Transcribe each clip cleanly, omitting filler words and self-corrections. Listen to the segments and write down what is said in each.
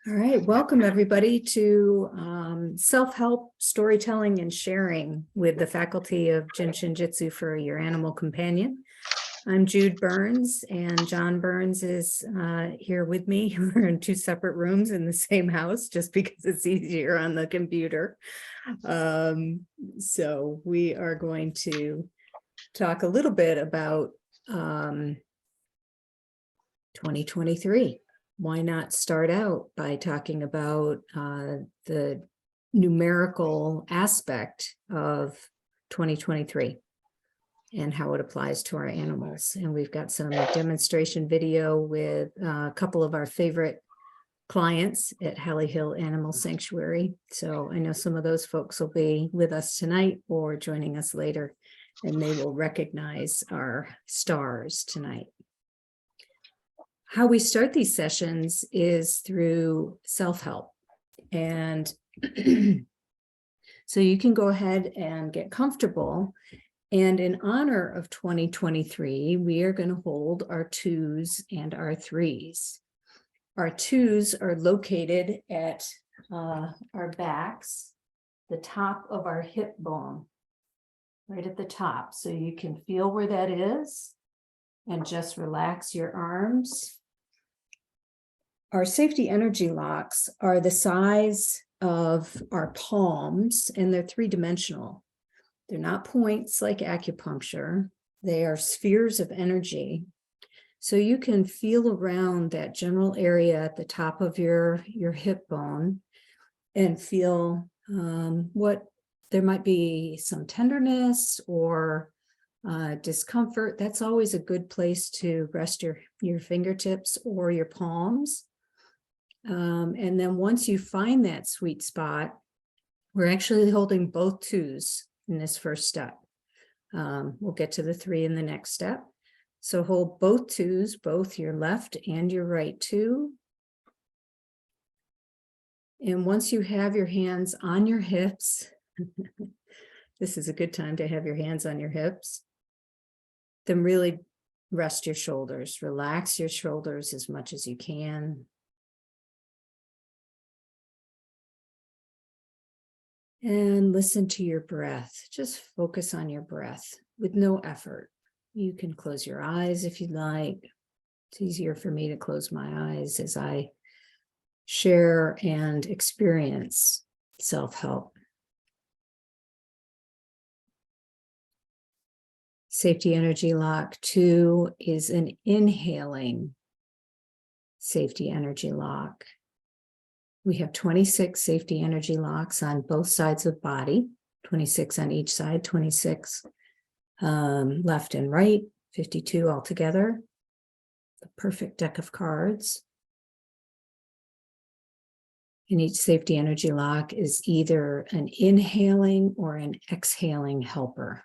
All right, welcome everybody to self-help storytelling and sharing with the faculty of Jin Shin Jitsu for your animal companion. I'm Jude Byrnes, and John Byrnes is here with me. We're in two separate rooms in the same house just because it's easier on the computer. So we are going to talk a little bit about 2023. Why not start out by talking about the numerical aspect of 2023 and how it applies to our animals? And we've got some demonstration video with a couple of our favorite clients at Halley Hill Animal Sanctuary. So I know some of those folks will be with us tonight or joining us later, and they will recognize our stars tonight. How we start these sessions is through self-help. And so you can go ahead and get comfortable. And in honor of 2023, we are going to hold our 2s and our 3s. Our 2s are located at our backs, the top of our hip bone, right at the top. So you can feel where that is and just relax your arms. Our safety energy locks are the size of our palms, and they're three-dimensional. They're not points like acupuncture. They are spheres of energy. So you can feel around that general area at the top of your hip bone and feel what there might be some tenderness or discomfort. That's always a good place to rest your fingertips or your palms. And then once you find that sweet spot, we're actually holding both 2s in this first step. We'll get to the 3 in the next step. So hold both 2s, both your left and your right 2. And once you have your hands on your hips, this is a good time to have your hands on your hips, then really rest your shoulders, relax your shoulders as much as you can. And listen to your breath. Just focus on your breath with no effort. You can close your eyes if you'd like. It's easier for me to close my eyes as I share and experience self-help. Safety Energy Lock 2 is an inhaling safety energy lock. We have 26 safety energy locks on both sides of the body, 26 on each side, 26 left and right, 52 altogether. The perfect deck of cards. And each safety energy lock is either an inhaling or an exhaling helper.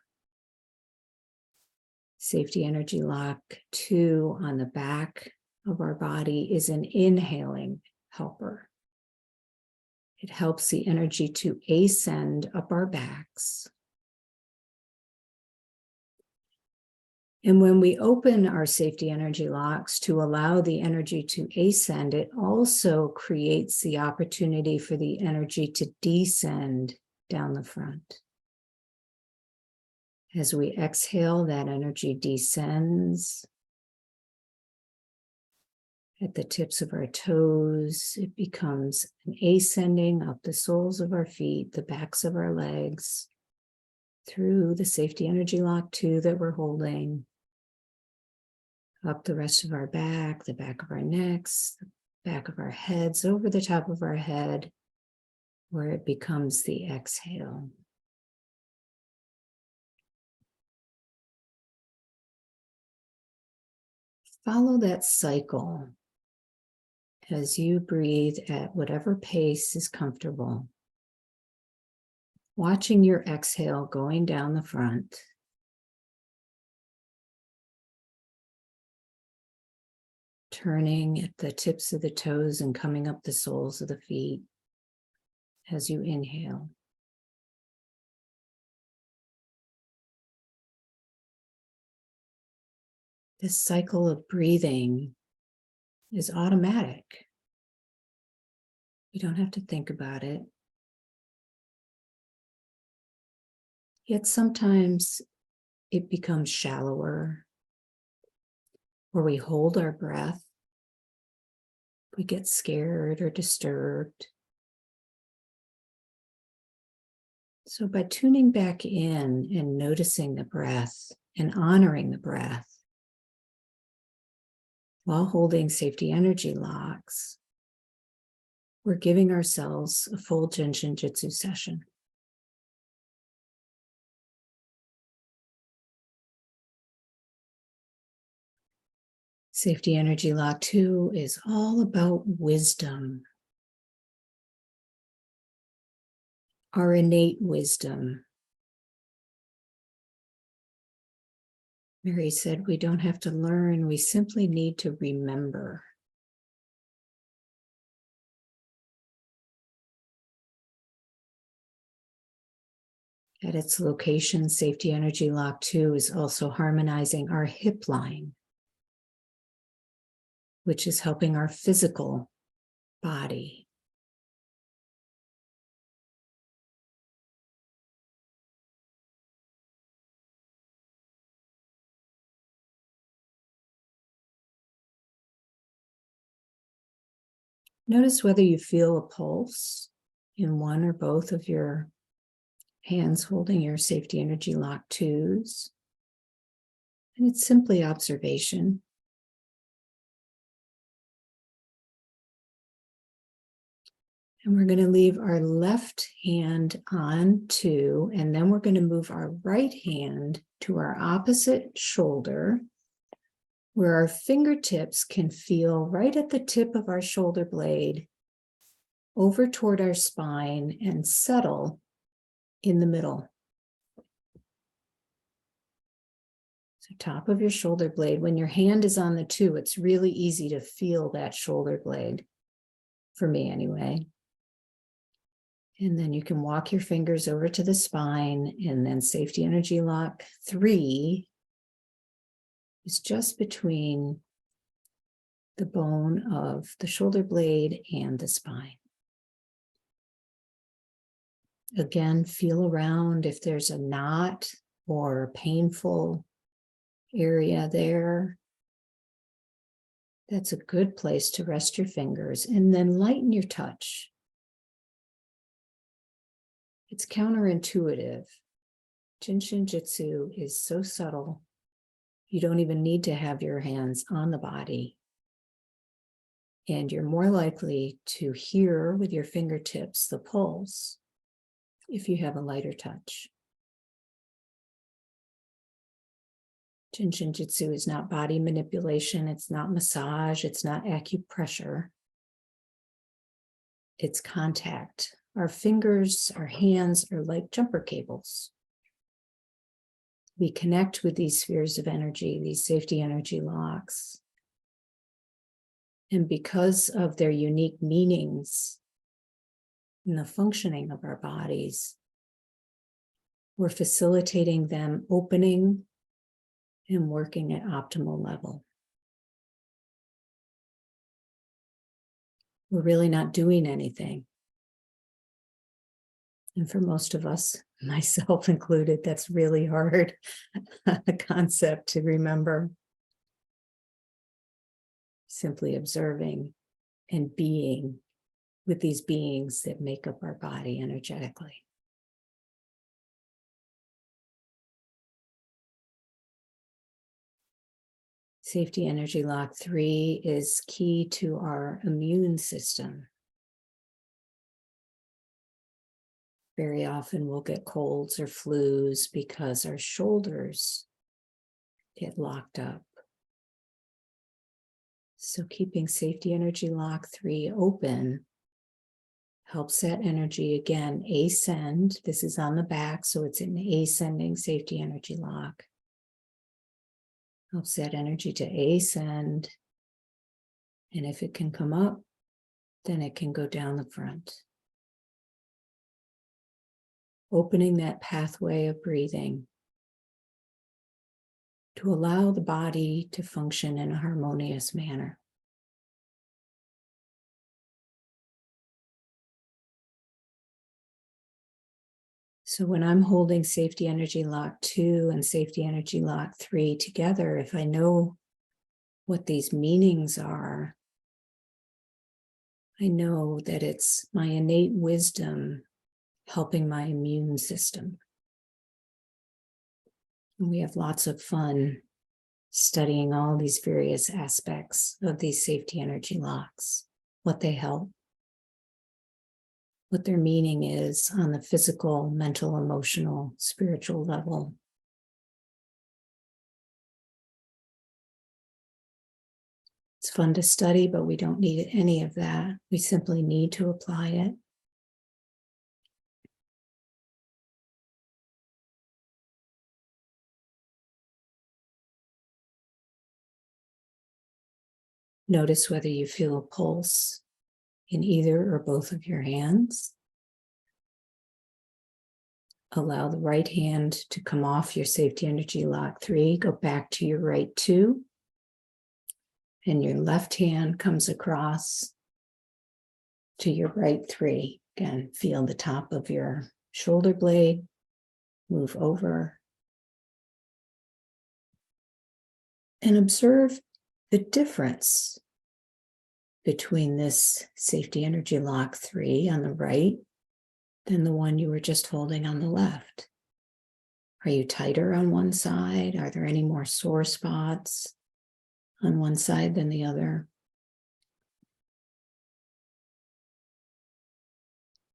Safety Energy Lock 2 on the back of our body is an inhaling helper. It helps the energy to ascend up our backs. And when we open our safety energy locks to allow the energy to ascend, it also creates the opportunity for the energy to descend down the front. As we exhale, that energy descends at the tips of our toes. It becomes an ascending up the soles of our feet, the backs of our legs, through the safety energy lock 2 that we're holding, up the rest of our back, the back of our necks, the back of our heads, over the top of our head, where it becomes the exhale. Follow that cycle as you breathe at whatever pace is comfortable. Watching your exhale going down the front. Turning at the tips of the toes and coming up the soles of the feet as you inhale. This cycle of breathing is automatic. We don't have to think about it. Yet sometimes it becomes shallower, or we hold our breath. We get scared or disturbed. So by tuning back in and noticing the breath and honoring the breath while holding safety energy locks, we're giving ourselves a full Jinshin Jitsu session. Safety Energy Lock 2 is all about wisdom, our innate wisdom. Mary said we don't have to learn, we simply need to remember. At its location, Safety Energy Lock 2 is also harmonizing our hip line, which is helping our physical body. Notice whether you feel a pulse in one or both of your hands holding your Safety Energy Lock 2s. And it's simply observation. And we're going to leave our left hand on 2, and then we're going to move our right hand to our opposite shoulder, where our fingertips can feel right at the tip of our shoulder blade over toward our spine and settle in the middle. So top of your shoulder blade, when your hand is on the 2, it's really easy to feel that shoulder blade, for me anyway. And then you can walk your fingers over to the spine, and then Safety Energy Lock 3 is just between the bone of the shoulder blade and the spine. Again, feel around if there's a knot or a painful area there. That's a good place to rest your fingers, and then lighten your touch. It's counterintuitive. Jinshin Jitsu is so subtle, you don't even need to have your hands on the body. And you're more likely to hear with your fingertips the pulse if you have a lighter touch. Jinshin Jitsu is not body manipulation, it's not massage, it's not acupressure. It's contact. Our fingers, our hands are like jumper cables. We connect with these spheres of energy, these safety energy locks. And because of their unique meanings in the functioning of our bodies, we're facilitating them opening and working at optimal level. We're really not doing anything. And for most of us, myself included, that's really hard a concept to remember. Simply observing and being with these beings that make up our body energetically. Safety Energy Lock 3 is key to our immune system. Very often we'll get colds or flus because our shoulders get locked up. So keeping Safety Energy Lock 3 open helps that energy, again, ascend. This is on the back, so it's an ascending Safety Energy Lock. Helps that energy to ascend. And if it can come up, then it can go down the front. Opening that pathway of breathing to allow the body to function in a harmonious manner. So when I'm holding safety energy lock 2 and safety energy lock 3 together, if I know what these meanings are, I know that it's my innate wisdom helping my immune system. And we have lots of fun studying all these various aspects of these safety energy locks, what they help, what their meaning is on the physical, mental, emotional, spiritual level. It's fun to study, but we don't need any of that. We simply need to apply it. Notice whether you feel a pulse in either or both of your hands. Allow the right hand to come off your safety energy lock 3, go back to your right 2, and your left hand comes across to your right 3. Again, feel the top of your shoulder blade move over and observe the difference between this safety energy lock 3 on the right than the one you were just holding on the left. Are you tighter on one side? Are there any more sore spots on one side than the other?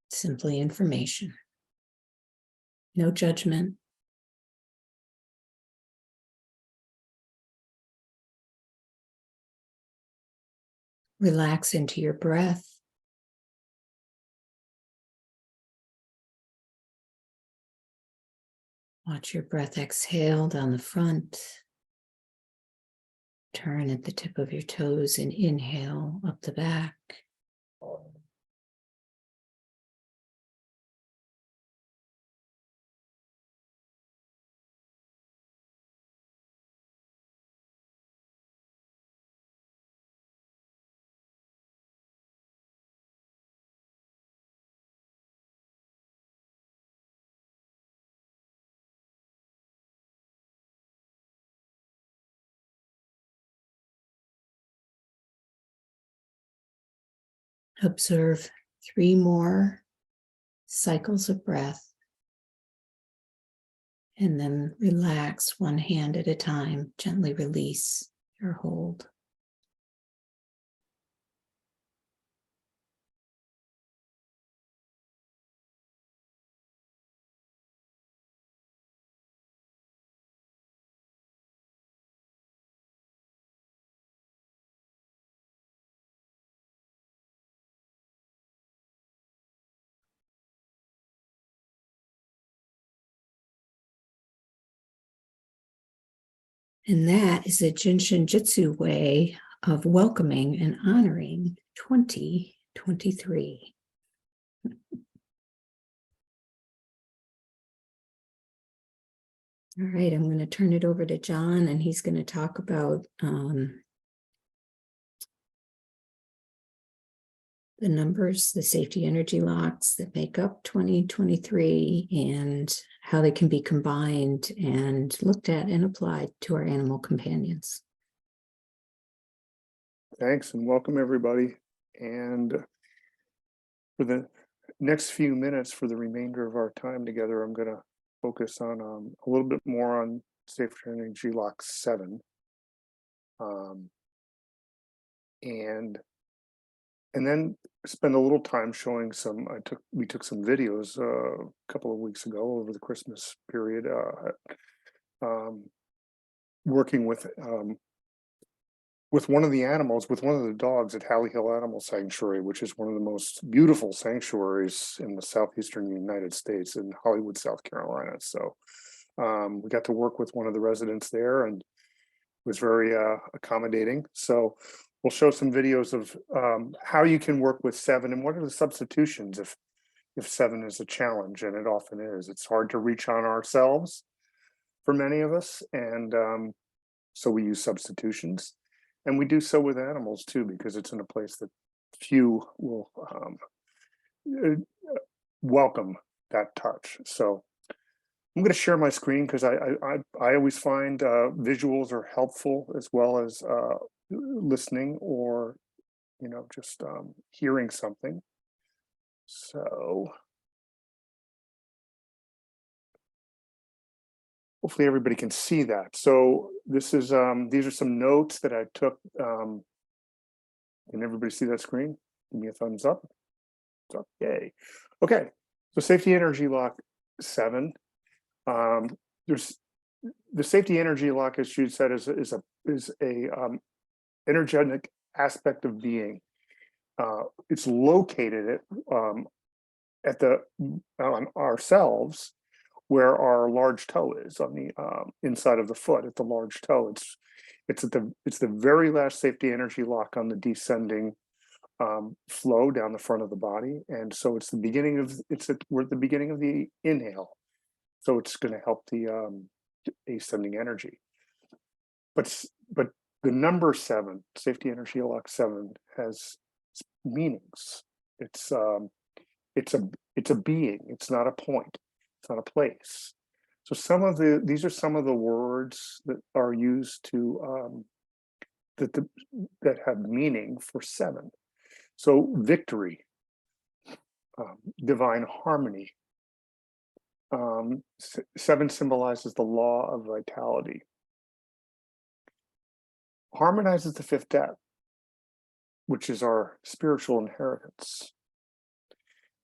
Simply information. No judgment. Relax into your breath. Watch your breath exhale down the front. Turn at the tip of your toes and inhale up the back. Observe 3 more cycles of breath, and then relax one hand at a time. Gently release your hold. And that is a Jinshin Jitsu way of welcoming and honoring 2023. All right, I'm going to turn it over to John, and he's going to talk about the numbers, the safety energy locks that make up 2023, and how they can be combined and looked at and applied to our animal companions. Thanks, and welcome everybody. And for the next few minutes, for the remainder of our time together, I'm going to focus on a little bit more on safety energy lock 7, and then spend a little time showing some. We took some videos a couple of weeks ago over the Christmas period, working with one of the animals, with one of the dogs at Halley Hill Animal Sanctuary, which is one of the most beautiful sanctuaries in the southeastern United States, in Hollywood, South Carolina. So we got to work with one of the residents there, and it was very accommodating. So we'll show some videos of how you can work with 7 and what are the substitutions if 7 is a challenge, and it often is. It's hard to reach on ourselves for many of us, and so we use substitutions. And we do so with animals too, because it's in a place that few will welcome that touch. So I'm going to share my screen because I always find visuals are helpful as well as listening or just hearing something. So hopefully everybody can see that. So this is these are some notes that I took. Can everybody see that screen? Give me a thumbs up. It's up. Yay. Okay. So safety energy lock 7. There's the safety energy lock, as Jude said, is a energetic aspect of being. It's located at the on ourselves, where our large toe is on the inside of the foot at the large toe. It's the very last safety energy lock on the descending flow down the front of the body, and so we're at the beginning of the inhale, so it's going to help the ascending energy. But the number 7, safety energy lock 7, has meanings. It's a being. It's not a point. It's not a place. So these are some of the words that are used to that have meaning for 7. So victory, divine harmony. 7 symbolizes the law of vitality. Harmonizes the 5th depth, which is our spiritual inheritance.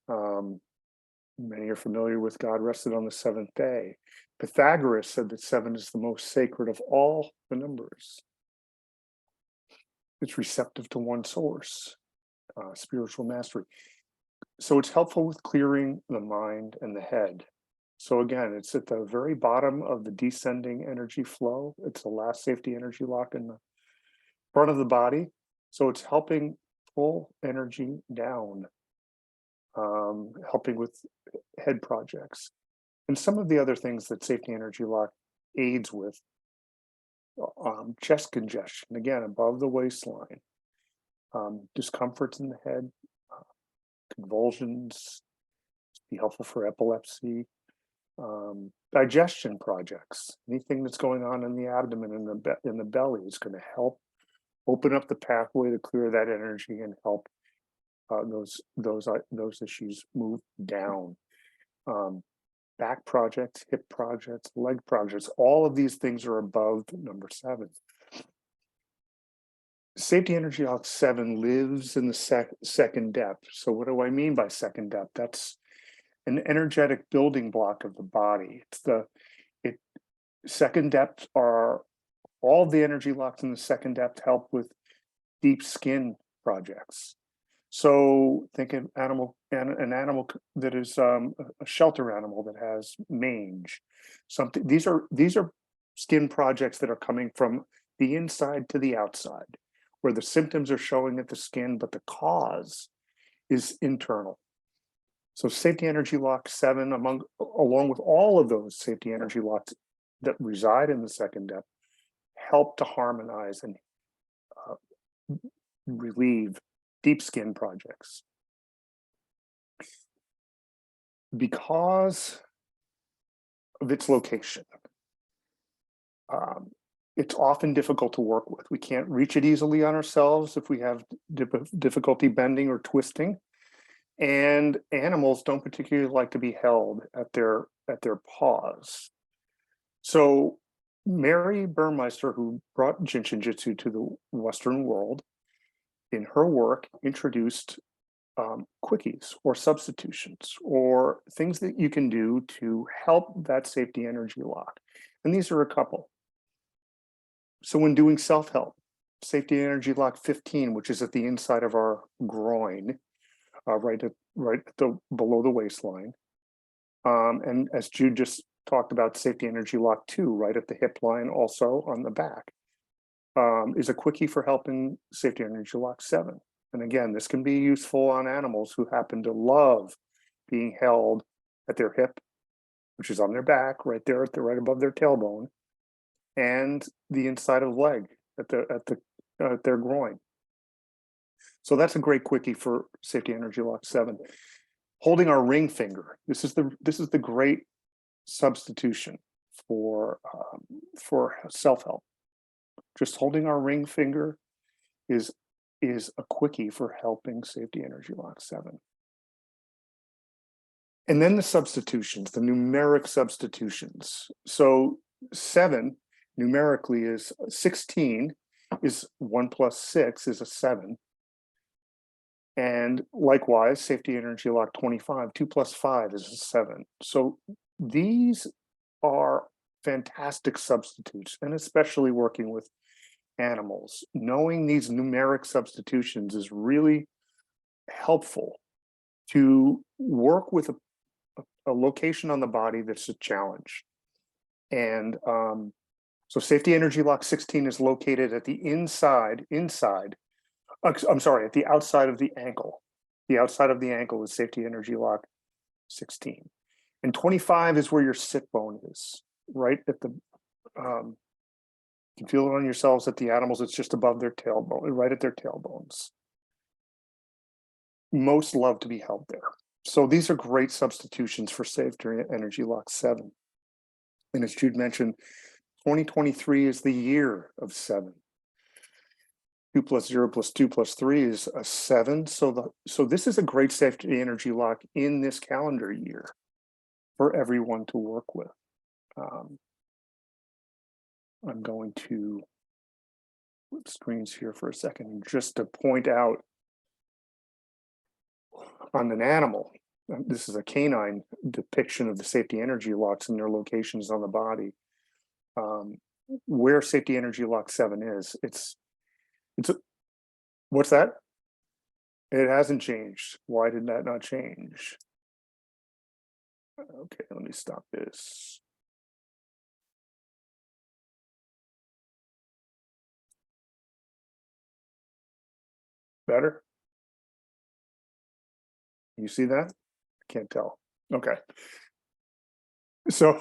Many are familiar with God rested on the 7th day. Pythagoras said that 7 is the most sacred of all the numbers. It's receptive to one source, spiritual mastery. So it's helpful with clearing the mind and the head. So again, it's at the very bottom of the descending energy flow. It's the last safety energy lock in the front of the body. So it's helping pull energy down, helping with head projects. And some of the other things that safety energy lock aids with, chest congestion, again, above the waistline, discomforts in the head, convulsions, be helpful for epilepsy, digestion projects, anything that's going on in the abdomen and in the belly is going to help open up the pathway to clear that energy and help those issues move down. Back projects, hip projects, leg projects, all of these things are above number 7. Safety energy lock 7 lives in the second depth. So what do I mean by second depth? That's an energetic building block of the body. Second depth are all the energy locks in the second depth help with deep skin projects. So think of an animal that is a shelter animal that has mange. These are skin projects that are coming from the inside to the outside, where the symptoms are showing at the skin, but the cause is internal. So safety energy lock 7, along with all of those safety energy locks that reside in the second depth, help to harmonize and relieve deep skin projects. Because of its location, it's often difficult to work with. We can't reach it easily on ourselves if we have difficulty bending or twisting. And animals don't particularly like to be held at their paws. So Mary Burmeister, who brought Jinshin Jitsu to the Western world, in her work introduced quickies or substitutions or things that you can do to help that safety energy lock. And these are a couple. So when doing self-help, safety energy lock 15, which is at the inside of our groin, right below the waistline. And as Jude just talked about, safety energy lock 2, right at the hip line, also on the back, is a quickie for helping safety energy lock 7. And again, this can be useful on animals who happen to love being held at their hip, which is on their back, right there right above their tailbone, and the inside of the leg at their groin. So that's a great quickie for safety energy lock 7. Holding our ring finger. This is the great substitution for self-help. Just holding our ring finger is a quickie for helping Safety Energy Lock 7. And then the substitutions, the numeric substitutions. So 7 numerically is 16, is 1 plus 6 is a 7. And likewise, Safety Energy Lock 25, 2 plus 5 is a 7. So these are fantastic substitutes, and especially working with animals. Knowing these numeric substitutions is really helpful to work with a location on the body that's a challenge. And so Safety Energy Lock 16 is located at the inside, I'm sorry, at the outside of the ankle. The outside of the ankle is Safety Energy Lock 16. And 25 is where your sit bone is, right at the, you can feel it on yourselves at the animals, it's just above their tailbone, right at their tailbones. Most love to be held there. So these are great substitutions for Safety Energy Lock 7. And as Jude mentioned, 2023 is the year of 7. 2 plus 0 plus 2 plus 3 is a 7. So this is a great Safety Energy Lock in this calendar year for everyone to work with. I'm going to flip screens here for a second just to point out on an animal. This is a canine depiction of the Safety Energy Locks and their locations on the body. Where Safety Energy Lock 7 is, what's that? It hasn't changed. Why did that not change? Okay, let me stop this. Better? You see that? I can't tell. Okay. So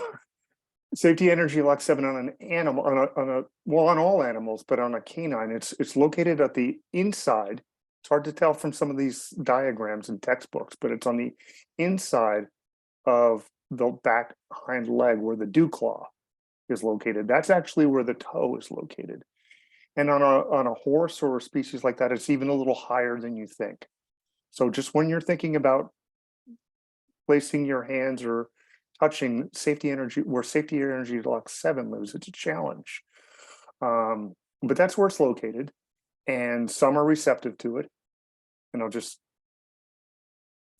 Safety Energy Lock 7 on an animal, on all animals, but on a canine, it's located at the inside. It's hard to tell from some of these diagrams and textbooks, but it's on the inside of the back hind leg where the dew claw is located. That's actually where the toe is located. And on a horse or a species like that, it's even a little higher than you think. So just when you're thinking about placing your hands or touching Safety Energy, where Safety Energy Lock 7 lives, it's a challenge. But that's where it's located, and some are receptive to it. And I'll just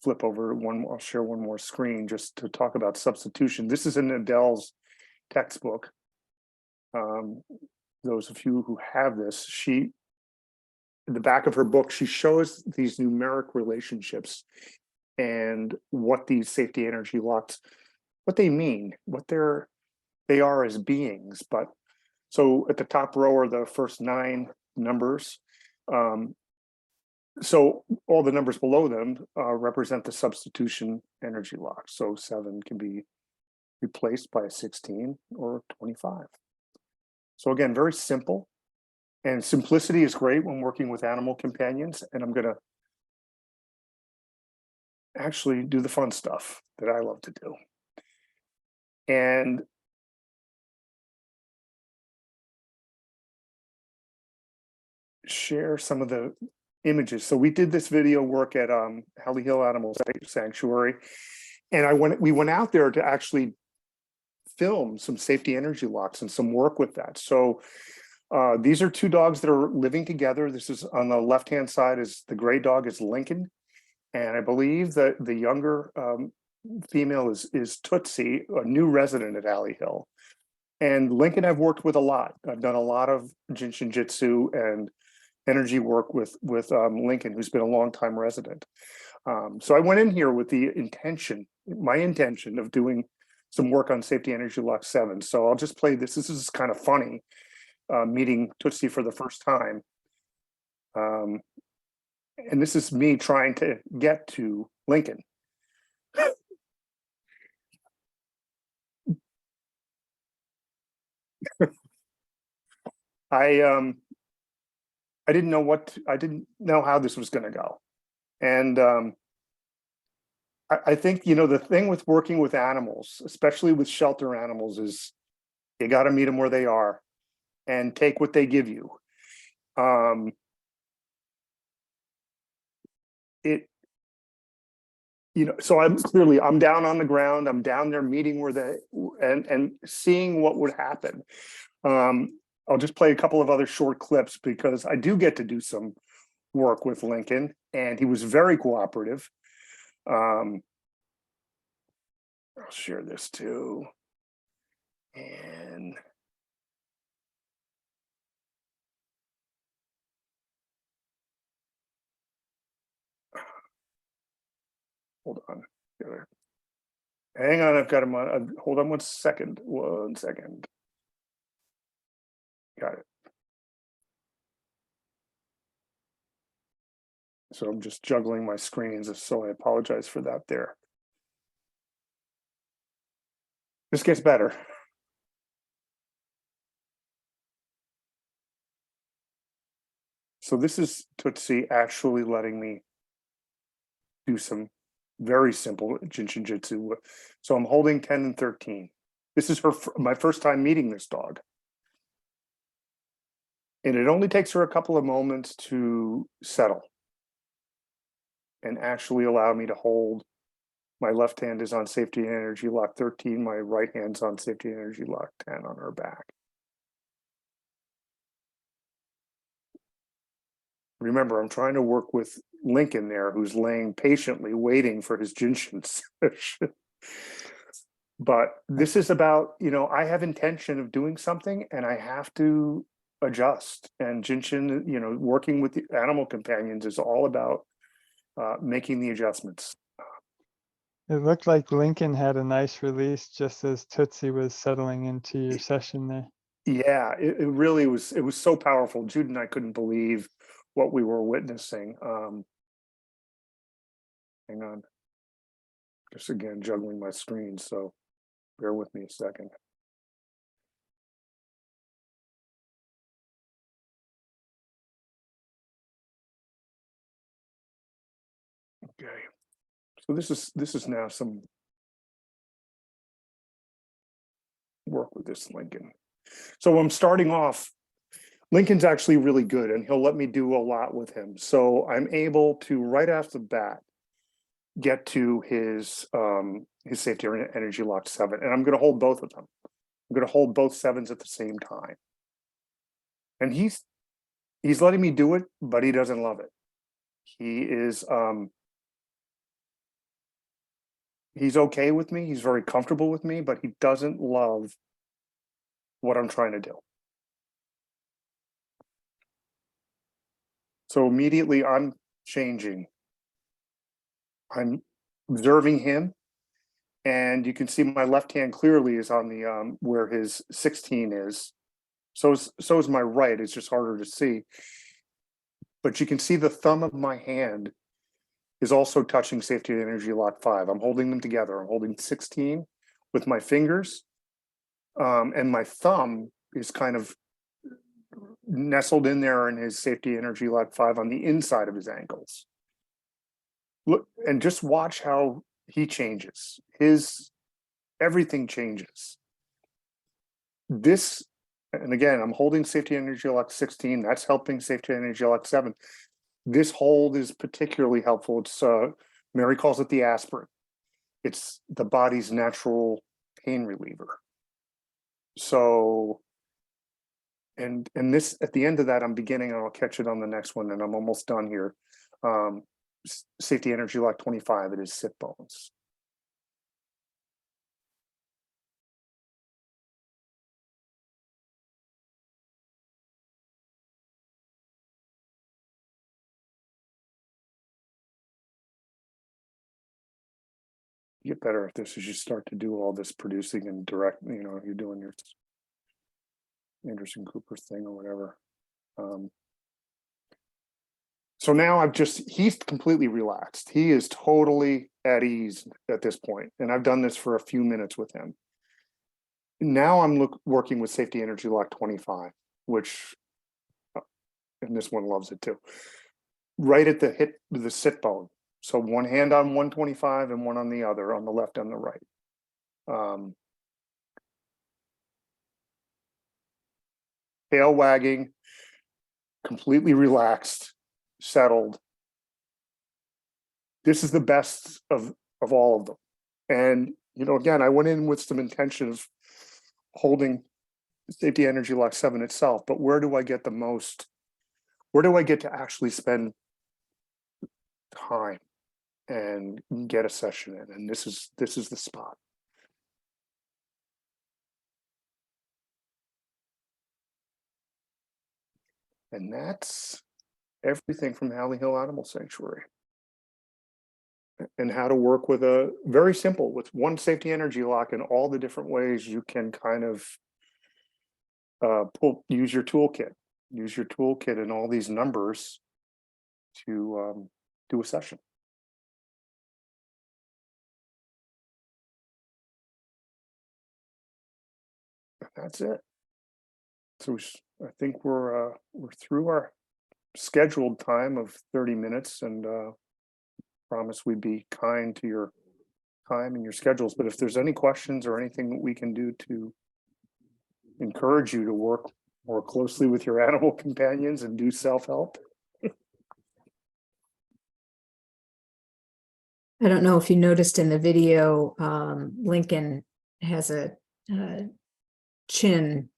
flip over one, I'll share one more screen just to talk about substitution. This is in Adele's textbook. Those of you who have this, in the back of her book, she shows these numeric relationships and what these Safety Energy Locks, what they mean, what they are as beings. But so at the top row are the first 9 numbers. So all the numbers below them represent the substitution energy lock. So 7 can be replaced by a 16 or 25. So again, very simple. And simplicity is great when working with animal companions. And I'm going to actually do the fun stuff that I love to do. And share some of the images. So we did this video work at Holly Hill Animal Sanctuary. And we went out there to actually film some Safety Energy Locks and some work with that. So these are 2 dogs that are living together. This is on the left-hand side, is the gray dog is Lincoln. And I believe that the younger female is Tootsie, a new resident at Alley Hill. And Lincoln I've worked with a lot. I've done a lot of Jinshin Jitsu and energy work with Lincoln, who's been a long-time resident. So I went in here with my intention of doing some work on Safety Energy Lock 7. So I'll just play this. This is kind of funny, meeting Tootsie for the first time. And this is me trying to get to Lincoln. I didn't know how this was going to go. And I think, the thing with working with animals, especially with shelter animals, is you got to meet them where they are and take what they give you. Um, it, so I'm down on the ground. I'm down there meeting where and seeing what would happen. I'll just play a couple of other short clips because I do get to do some work with Lincoln, and he was very cooperative. I'll share this too. And hold on. Hang on, I've got him on. Hold on 1 second. 1 second. Got it. So I'm just juggling my screens, so I apologize for that there. This gets better. So this is Tootsie actually letting me do some very simple Jinshinjutsu. So I'm holding 10 and 13. This is my first time meeting this dog. And it only takes her a couple of moments to settle and actually allow me to hold. My left hand is on safety and energy lock 13. My right hand's on safety and energy lock 10 on her back. Remember, I'm trying to work with Lincoln there, who's laying patiently waiting for his Jinshin session. But this is about, I have intention of doing something and I have to adjust. And Jinshin, working with the animal companions is all about making the adjustments. It looked like Lincoln had a nice release just as Tootsie was settling into your session there. Yeah, it really was. It was so powerful. Jude and I couldn't believe what we were witnessing. Hang on. Just again, juggling my screen. So bear with me a second. Okay. So this is now some work with this Lincoln. So I'm starting off. Lincoln's actually really good and he'll let me do a lot with him. So I'm able to right off the bat get to his safety energy lock 7. And I'm going to hold both of them. I'm going to hold both 7s at the same time. And he's letting me do it, but he doesn't love it. He is he's okay with me. He's very comfortable with me, but he doesn't love what I'm trying to do. So immediately I'm changing. I'm observing him, and you can see my left hand clearly is on the where his 16 is. So is my right. It's just harder to see. But you can see the thumb of my hand is also touching safety and energy lock 5. I'm holding them together. I'm holding 16 with my fingers, and my thumb is kind of nestled in there in his safety energy lock 5 on the inside of his ankles. Look, and just watch how he changes. Everything changes. This, and again, I'm holding safety energy lock 16. That's helping safety energy lock 7. This hold is particularly helpful. It's Mary calls it the aspirin. It's the body's natural pain reliever. So, and this, at the end of that, I'm beginning, and I'll catch it on the next one, and I'm almost done here. Safety energy lock 25, it is sit bones. You get better at this as you start to do all this producing and direct, you're doing your Anderson Cooper thing or whatever. So now he's completely relaxed. He is totally at ease at this point. And I've done this for a few minutes with him. Now I'm working with safety energy lock 25, which, and this one loves it too. Right at the sit bone. So one hand on 125 and one on the other, on the left and the right. Tail wagging, completely relaxed, settled. This is the best of all of them. And, you know, again, I went in with some intention of holding Safety Energy Lock 7 itself, but where do I get the most? Where do I get to actually spend time and get a session in? And this is the spot. And that's everything from Halley Hill Animal Sanctuary. And how to work with a very simple, with one Safety Energy Lock, and all the different ways you can kind of use your toolkit and all these numbers to do a session. That's it. So I think we're through our scheduled time of 30 minutes, and promise we'd be kind to your time and your schedules. But if there's any questions or anything that we can do to encourage you to work more closely with your animal companions and do self-help. I don't know if you noticed in the video, Lincoln has a chin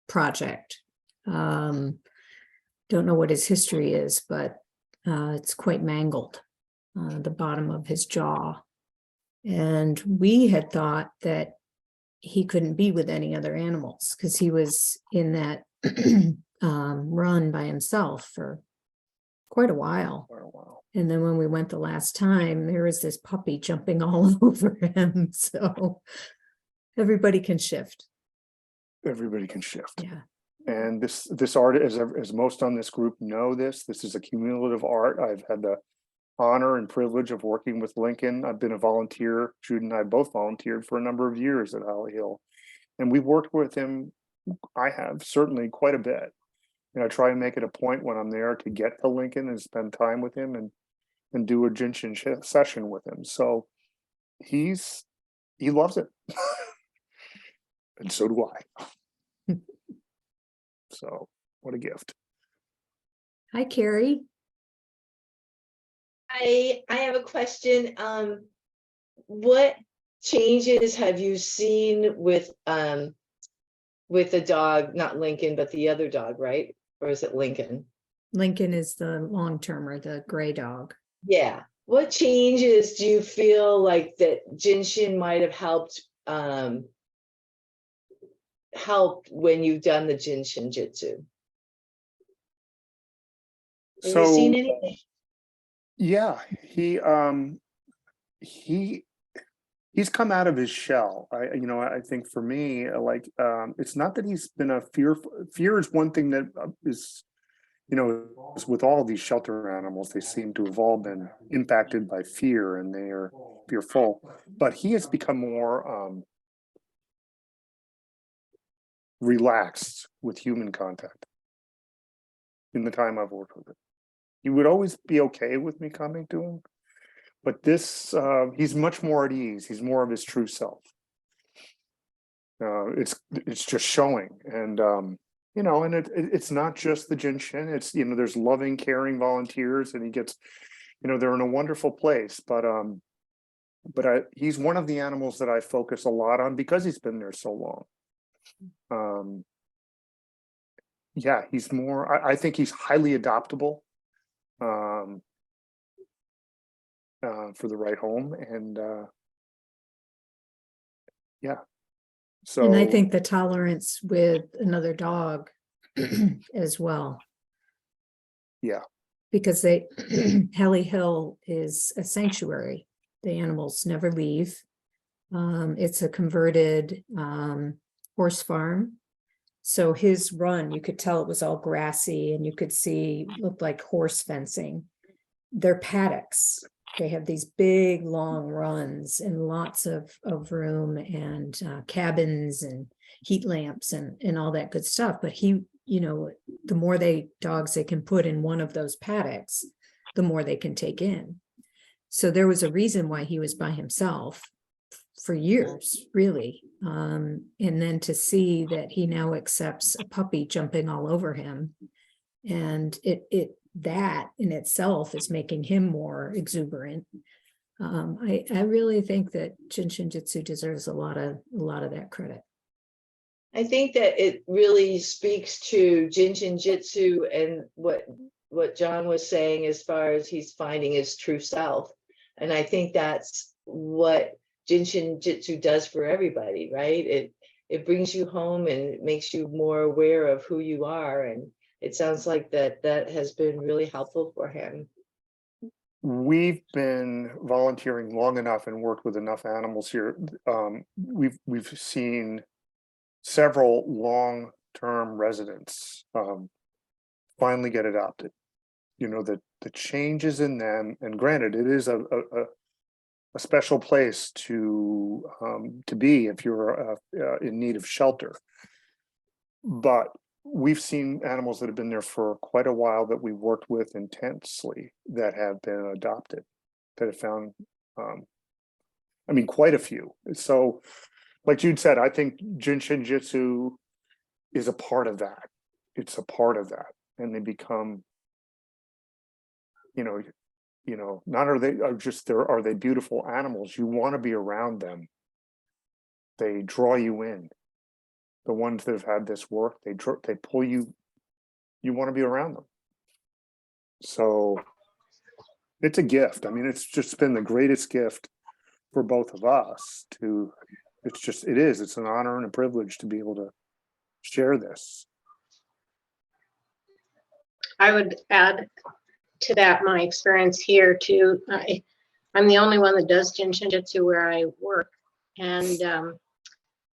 project. Don't know what his history is, but it's quite mangled, the bottom of his jaw. And we had thought that he couldn't be with any other animals because he was in that run by himself for quite a while. And then when we went the last time, there was this puppy jumping all over him. So everybody can shift. Everybody can shift. Yeah. And this art, as most on this group know, this is a cumulative art. I've had the honor and privilege of working with Lincoln. I've been a volunteer. Jude and I both volunteered for a number of years at Halley Hill, and we've worked with him. I have certainly quite a bit. And I try and make it a point when I'm there to get to Lincoln and spend time with him and do a Jinshin session with him. So he loves it. And so do I. So what a gift. Hi, Carrie. I have a question. What changes have you seen with the dog, not Lincoln, but the other dog, right? Or is it Lincoln? Lincoln is the long-termer, the gray dog. Yeah. What changes do you feel like that Jinshin might have helped when you've done the Jinshin Jitsu? Have you seen anything? Yeah, he's come out of his shell. I think for me, like, it's not that he's been a fear is one thing that is, with all these shelter animals, they seem to have all been impacted by fear, and they are fearful, but he has become more relaxed with human contact in the time I've worked with him. He would always be okay with me coming to him, but this, he's much more at ease. He's more of his true self. It's just showing, and and it's not just the Jinshin. It's there's loving, caring volunteers, and he gets, they're in a wonderful place. But he's one of the animals that I focus a lot on because he's been there so long. Yeah, he's more. I think he's highly adoptable. For the right home, and yeah. So, and I think the tolerance with another dog as well. Yeah, because Halley Hill is a sanctuary. The animals never leave. It's a converted horse farm. So his run, you could tell it was all grassy, and you could see, looked like horse fencing. They're paddocks. They have these big, long runs and lots of room, and cabins and heat lamps and all that good stuff. But he, the more dogs they can put in one of those paddocks, the more they can take in. So there was a reason why he was by himself for years, really. And then to see that he now accepts a puppy jumping all over him, and that in itself is making him more exuberant. I really think that Jin Shin Jitsu deserves a lot of that credit. I think that it really speaks to Jin Shin Jitsu and what John was saying as far as he's finding his true self. And I think that's what Jin Shin Jitsu does for everybody, right? It brings you home and it makes you more aware of who you are. And it sounds like that has been really helpful for him. We've been volunteering long enough and worked with enough animals here. We've seen several long-term residents finally get adopted. You know, the changes in them, and granted, it is a special place to be if you're in need of shelter. But we've seen animals that have been there for quite a while that we've worked with intensely that have been adopted, that have found, I mean, quite a few. So, like Jude said, I think Jin Shin Jitsu is a part of that. It's a part of that, and they become, you know, not are they beautiful animals? You want to be around them. They draw you in. The ones that have had this work, they pull you. You want to be around them. So it's a gift. I mean, it's just been the greatest gift for both of us to. It's an honor and a privilege to be able to share this. I would add to that my experience here too. I'm the only one that does Jin Shin Jitsu where I work, and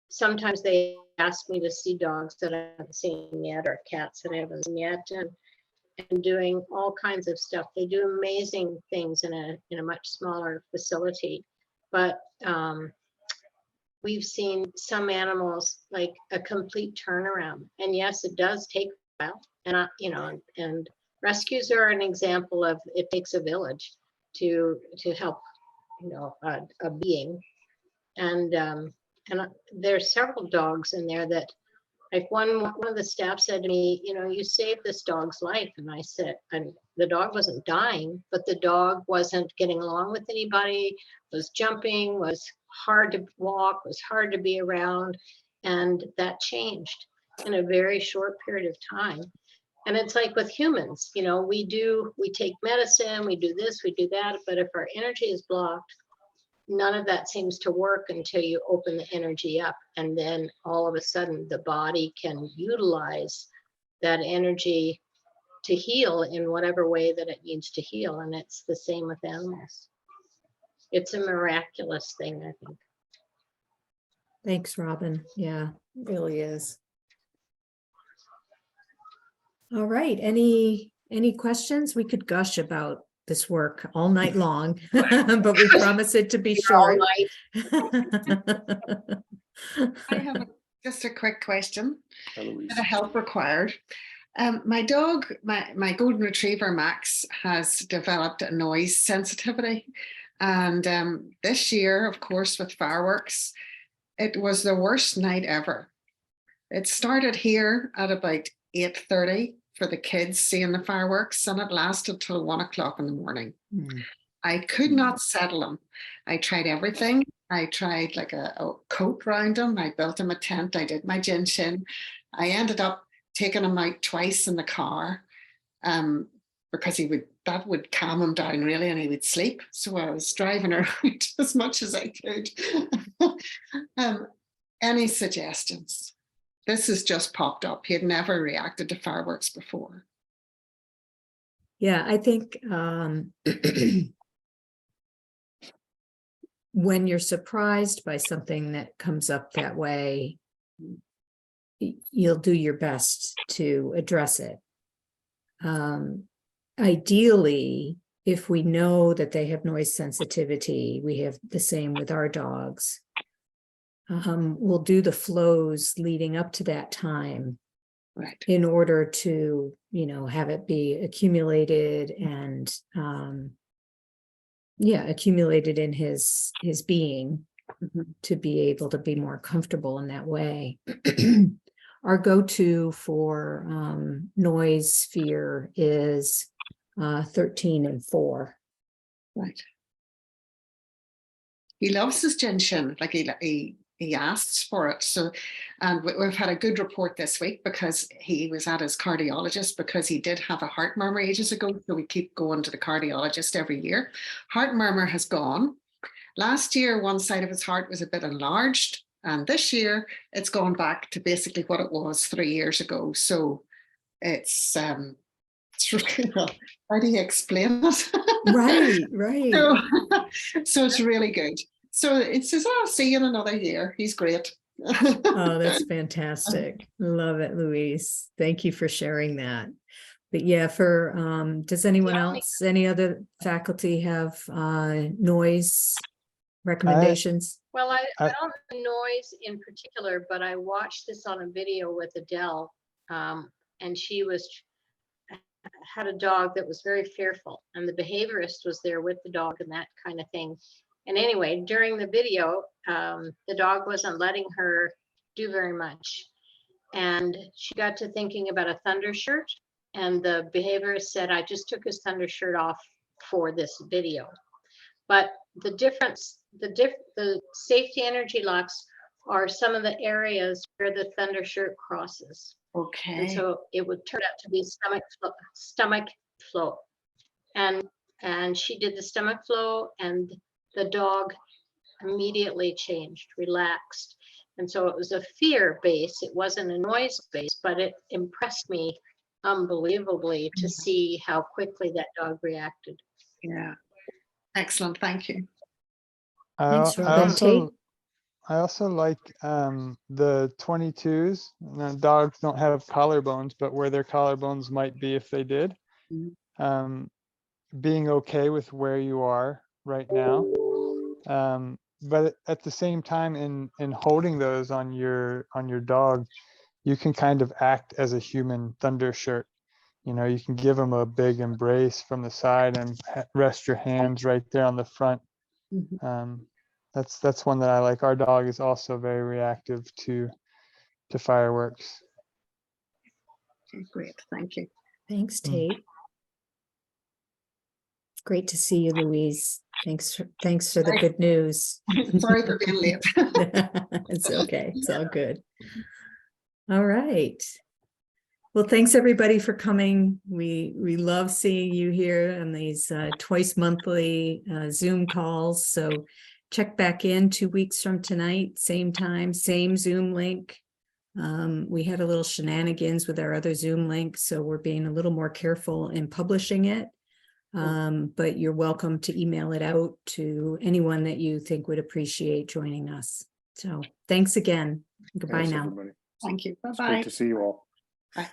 sometimes they ask me to see dogs that I haven't seen yet or cats that I haven't seen yet, and doing all kinds of stuff. They do amazing things in a much smaller facility, but we've seen some animals like a complete turnaround. And yes, it does take a while, and and rescues are an example of it takes a village to help, a being. And there's several dogs in there that, like one of the staff said to me, you saved this dog's life. And I said, and the dog wasn't dying, but the dog wasn't getting along with anybody, was jumping, was hard to walk, was hard to be around. And that changed in a very short period of time. And it's like with humans, we take medicine, we do this, we do that, but if our energy is blocked, none of that seems to work until you open the energy up. And then all of a sudden the body can utilize that energy to heal in whatever way that it needs to heal. And it's the same with animals. It's a miraculous thing, I think. Thanks, Robin. Yeah, it really is. All right. Any questions? We could gush about this work all night long, but we promise it to be short. I have just a quick question. Eloise. A help required. My dog, my golden retriever Max, has developed a noise sensitivity, and this year, of course, with fireworks, it was the worst night ever. It started here at about 8:30 for the kids seeing the fireworks, and it lasted till 1 o'clock in the morning. I could not settle him. I tried everything. I tried like a coat round him. I built him a tent. I did my Jin Shin. I ended up taking him out twice in the car because that would calm him down really, and he would sleep. So I was driving around as much as I could. Any suggestions? This has just popped up. He had never reacted to fireworks before. Yeah, I think when you're surprised by something that comes up that way, you'll do your best to address it. Ideally, if we know that they have noise sensitivity, we have the same with our dogs. We'll do the flows leading up to that time, right, in order to, have it be accumulated and yeah, accumulated in his being Mhm. to be able to be more comfortable in that way. Our go-to for noise fear is 13 and 4. Right. He loves his gentian, like he asks for it. So, and we've had a good report this week because he was at his cardiologist because he did have a heart murmur ages ago. So we keep going to the cardiologist every year. Heart murmur has gone. Last year, one side of his heart was a bit enlarged, and this year it's gone back to basically what it was 3 years ago. So it's really, how do you explain it? Right, right. So, so it's really good. So it says, "I'll see you in another year." He's great. Oh, that's fantastic. Love it, Louise. Thank you for sharing that. But yeah, for does anyone else, any other faculty have noise recommendations? Well, I I- don't know noise in particular, but I watched this on a video with Adele, and she had a dog that was very fearful, and the behaviorist was there with the dog and that kind of thing. And anyway, during the video, the dog wasn't letting her do very much, and she got to thinking about a thunder shirt, and the behaviorist said, "I just took his thunder shirt off for this video." But the difference, the safety energy locks are some of the areas where the thunder shirt crosses. And Okay. so it would turn out to be stomach flow. And she did the stomach flow, and the dog immediately changed, relaxed. And so it was a fear base. It wasn't a noise base, but it impressed me unbelievably to see how quickly that dog reacted. Yeah. Excellent. Thank you. Thanks, Robin. Tate? I also like the 22s. Now, dogs don't have collarbones, but where their collarbones might be if they did. Mhm. Being okay with where you are right now. But at the same time, in holding those on your dog, you can kind of act as a human thunder shirt. You know, you can give them a big embrace from the side and rest your hands right there on the front. Mhm. That's one that I like. Our dog is also very reactive to fireworks. Okay, great. Thank you. Thanks, Mm. Tate. Great to see you, Louise. Thanks for the good news. Sorry for being late. It's okay. It's all good. All right. Well, thanks everybody for coming. We love seeing you here on these twice monthly Zoom calls. So check back in 2 weeks from tonight, same time, same Zoom link. We had a little shenanigans with our other Zoom link, so we're being a little more careful in publishing it. But you're welcome to email it out to anyone that you think would appreciate joining us. So thanks again. Goodbye Thanks, now. everybody. Thank you. It's Bye-bye. great to see you all. Bye.